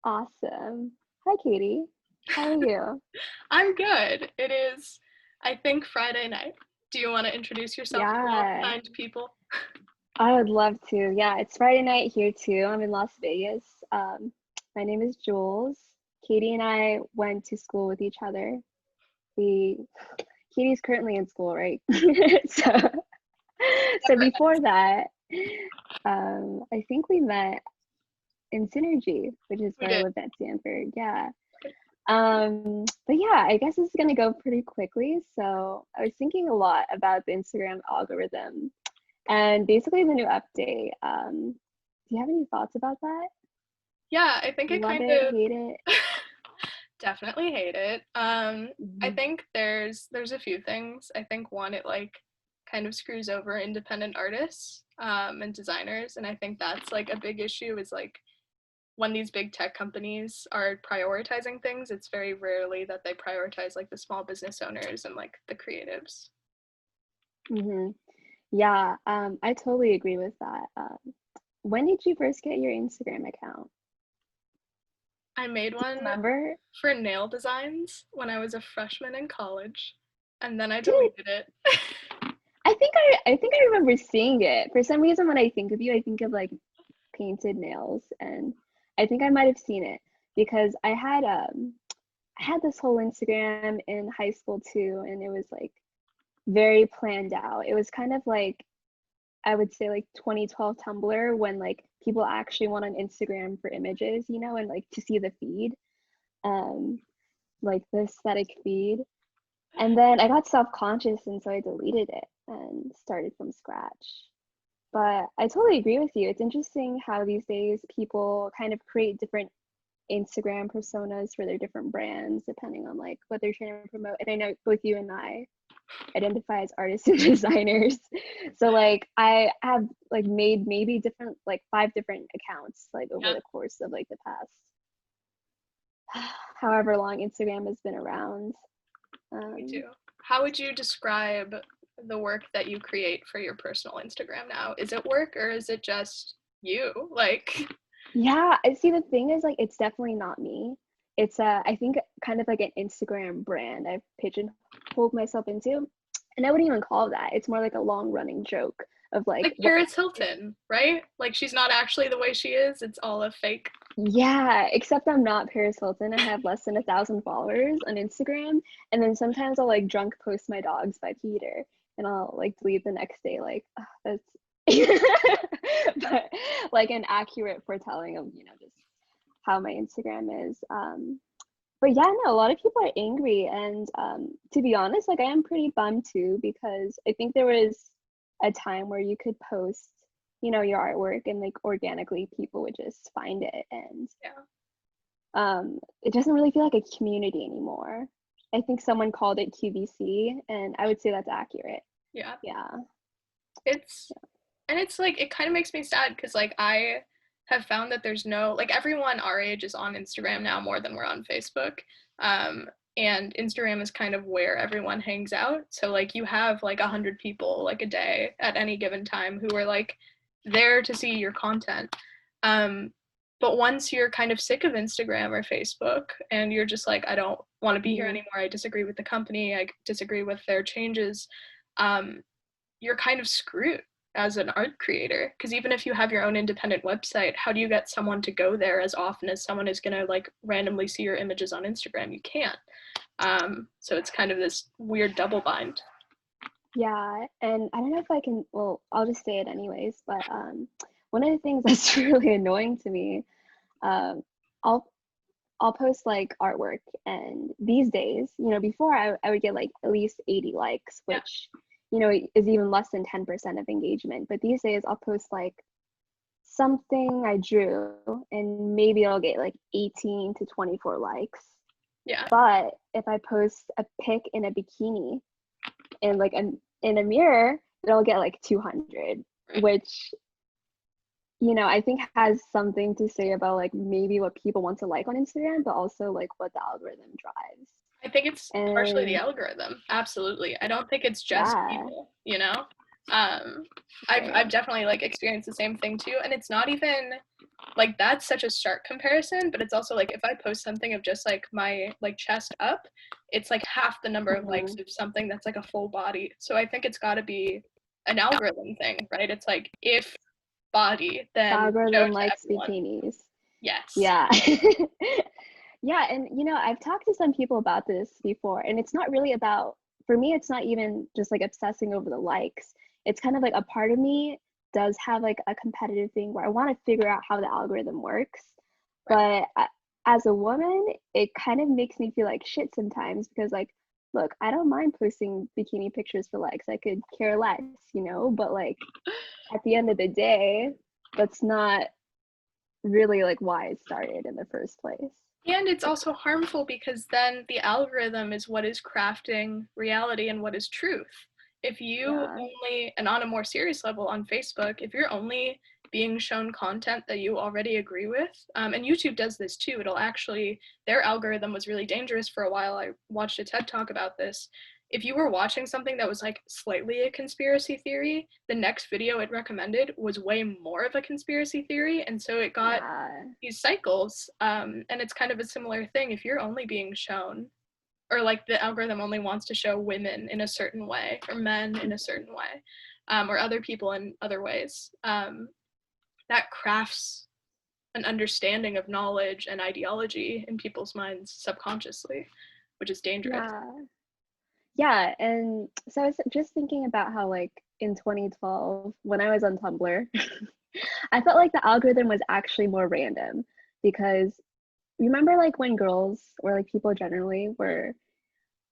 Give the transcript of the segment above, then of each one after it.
Awesome. Hi, Katie. How are you? I'm good. It is, I think, Friday night. Do you want to introduce yourself to all Yeah, kind people? I would love to. Yeah, it's Friday night here too. I'm in Las Vegas. My name is Jules. Katie and I went to school with each other. We Katie's currently in school, right? So, so Never before that, I think we met in Synergy, which is We where I did. lived at Stanford. Yeah. But yeah, I guess it's gonna go pretty quickly. So I was thinking a lot about the Instagram algorithm and basically the new update. Do you have any thoughts about that? Yeah, I think I Love kind it, of hate it? definitely hate it. I Mhm. think there's a few things. I think one, it like kind of screws over independent artists and designers, and I think that's like a big issue is like when these big tech companies are prioritizing things, it's very rarely that they prioritize like the small business owners and like the creatives. Mhm. Yeah, I totally agree with that. When did you first get your Instagram account? I made Do you one remember? for nail designs when I was a freshman in college, and then I Dude, deleted it. I think I remember seeing it. For some reason, when I think of you, I think of like painted nails, and I think I might have seen it because I had this whole Instagram in high school too, and it was like very planned out. It was kind of like I would say like 2012 Tumblr when like people actually went on Instagram for images, and like to see the feed, um, like the aesthetic feed. And then I got self-conscious and so I deleted it and started from scratch. But I totally agree with you. It's interesting how these days people kind of create different Instagram personas for their different brands depending on like what they're trying to promote. And I know both you and I identify as artists and designers. So like I have like made maybe different like 5 different accounts like over Yeah, the course of like the past however long Instagram has been around. me Um, too. How would you describe the work that you create for your personal Instagram now? Is it work or is it just you? Like, yeah, I see the thing is like it's definitely not me. It's I think kind of like an Instagram brand I've pigeonholed myself into. And I wouldn't even call it that. It's more like a long running joke of like like what Paris Hilton, right? Like she's not actually the way she is. It's all a fake. yeah, except I'm not Paris Hilton. I have less than 1,000 followers on Instagram, and then sometimes I'll like drunk post my dogs by Peter, and I'll like delete the next day, like that's but like an accurate foretelling of just how my Instagram is. But yeah, no, a lot of people are angry, and to be honest, like I am pretty bummed too because I think there was a time where you could post, your artwork and like organically people would just find it, and Yeah. it doesn't really feel like a community anymore. I think someone called it QVC, and I would say that's accurate. Yeah. Yeah. It's and it's like it kind of makes me sad because like I have found that there's no like everyone our age is on Instagram now more than we're on Facebook. Um, and Instagram is kind of where everyone hangs out. So like you have like 100 people like a day at any given time who are like there to see your content. Um, but once you're kind of sick of Instagram or Facebook and you're just like, I don't want to be here Hmm. anymore, I disagree with the company, I disagree with their changes, um, you're kind of screwed as an art creator because even if you have your own independent website, how do you get someone to go there as often as someone is going to like randomly see your images on Instagram? You can't. So it's kind of this weird double bind. Yeah, and I don't know if I can, well, I'll just say it anyways, but one of the things that's really annoying to me, um, I'll I'll post like artwork, and these days, before I would get like at least 80 likes, Yeah. which, is even less than 10% of engagement. But these days I'll post like something I drew and maybe I'll get like 18 to 24 likes. Yeah. But if I post a pic in a bikini in like in a mirror, it'll get like 200, Right. which I think has something to say about like maybe what people want to like on Instagram, but also like what the algorithm drives. I think it's partially the And algorithm. Absolutely. I don't think it's just yeah, people, you know? I've definitely like experienced the same thing too, and it's not even like that's such a stark comparison, but it's also like if I post something of just like my like chest up, it's like half the number of likes of something that's like a full body. So I think it's got to be an algorithm thing, right? It's like if body, then show Algorithm to likes everyone. bikinis. Yes. Yeah. Yeah, and I've talked to some people about this before, and it's not really about, for me, it's not even just like obsessing over the likes. It's kind of like a part of me does have like a competitive thing where I want to figure out how the algorithm works. Right. But as a woman, it kind of makes me feel like shit sometimes because, like, look, I don't mind posting bikini pictures for likes. I could care less, but like at the end of the day, that's not really like why it started in the first place. And it's also harmful because then the algorithm is what is crafting reality and what is truth. If you Yeah. only, and on a more serious level on Facebook, if you're only being shown content that you already agree with, and YouTube does this too, it'll actually, their algorithm was really dangerous for a while. I watched a TED talk about this. If you were watching something that was like slightly a conspiracy theory, the next video it recommended was way more of a conspiracy theory. And so it got Yeah. these cycles, and it's kind of a similar thing. If you're only being shown, or like the algorithm only wants to show women in a certain way or men in a certain way, or other people in other ways, that crafts an understanding of knowledge and ideology in people's minds subconsciously, which is dangerous. Yeah. Yeah, and so I was just thinking about how like in 2012 when I was on Tumblr, I felt like the algorithm was actually more random because remember like when girls or like people generally were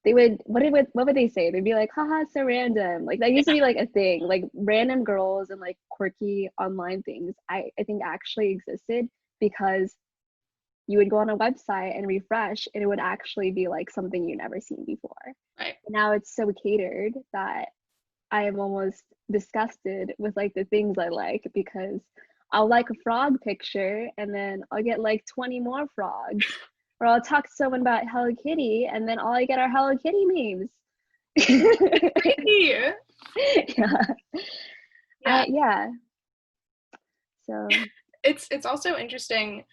they would what would they say? They'd be like, haha, so random. Like that used to be like a thing. Like random girls and like quirky online things I think actually existed because you would go on a website and refresh and it would actually be like something you'd never seen before. Right. Now it's so catered that I am almost disgusted with like the things I like because I'll like a frog picture and then I'll get like 20 more frogs. Or I'll talk to someone about Hello Kitty and then all I get are Hello Kitty memes. Crazy. Yeah. Yeah. Yeah. So It's also interesting,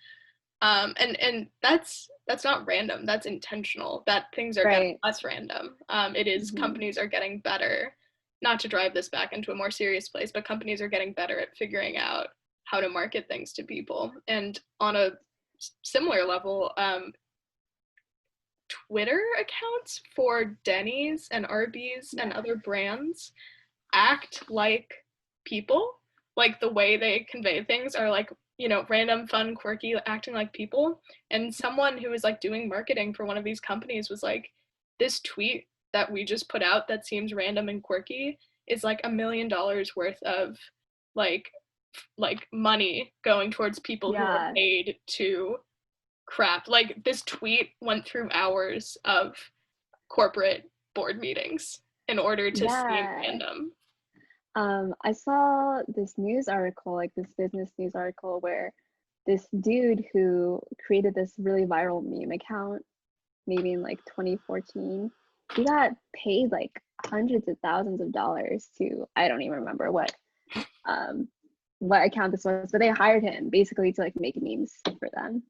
and that's not random, that's intentional, that things are getting right. less random. It is Mhm. companies are getting better, not to drive this back into a more serious place, but companies are getting better at figuring out how to market things to people. And on a similar level, Twitter accounts for Denny's and Arby's and Yeah. other brands act like people. Like the way they convey things are like, random, fun, quirky, acting like people. And someone who was like doing marketing for one of these companies was like, this tweet that we just put out that seems random and quirky is like $1 million worth of like money going towards people who are Yeah. paid to crap. Like this tweet went through hours of corporate board meetings in order to seem Yeah. random. I saw this news article, like this business news article, where this dude who created this really viral meme account, maybe in like 2014, he got paid like hundreds of thousands of dollars to, I don't even remember um, what account this was, but they hired him basically to like make memes for them.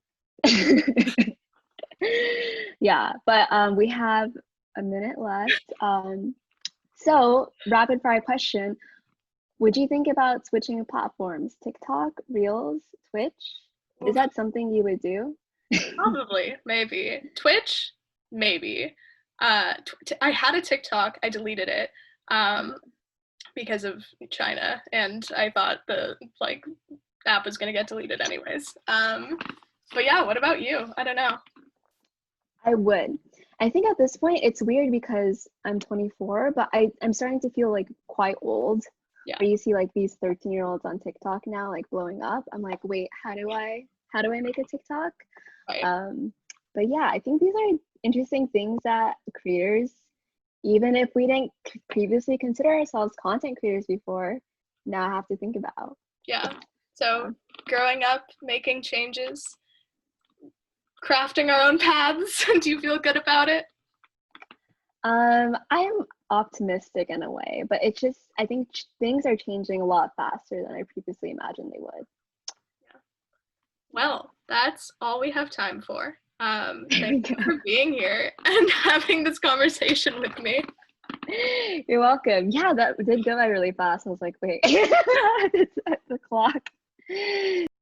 Yeah, but we have a minute left. So rapid fire question. Would you think about switching platforms? TikTok, Reels, Twitch? Is Oof, that something you would do? probably, maybe. Twitch, maybe. I had a TikTok, I deleted it, because of China, and I thought the like app was gonna get deleted anyways. But yeah, what about you? I don't know. I would. I think at this point it's weird because I'm 24, but I'm starting to feel like quite old. Yeah, Where you see like these 13-year-olds on TikTok now like blowing up. I'm like, wait, how do I make a TikTok? right. Um, but yeah, I think these are interesting things that creators, even if we didn't previously consider ourselves content creators before, now have to think about. Yeah. So Yeah. growing up, making changes, crafting our own paths. Do you feel good about it? I'm optimistic in a way, but it's just I think things are changing a lot faster than I previously imagined they would. Yeah. Well, that's all we have time for. There we Thank go. you for being here and having this conversation with me. You're welcome. Yeah, that did go by really fast. I was like, wait, it's at the clock.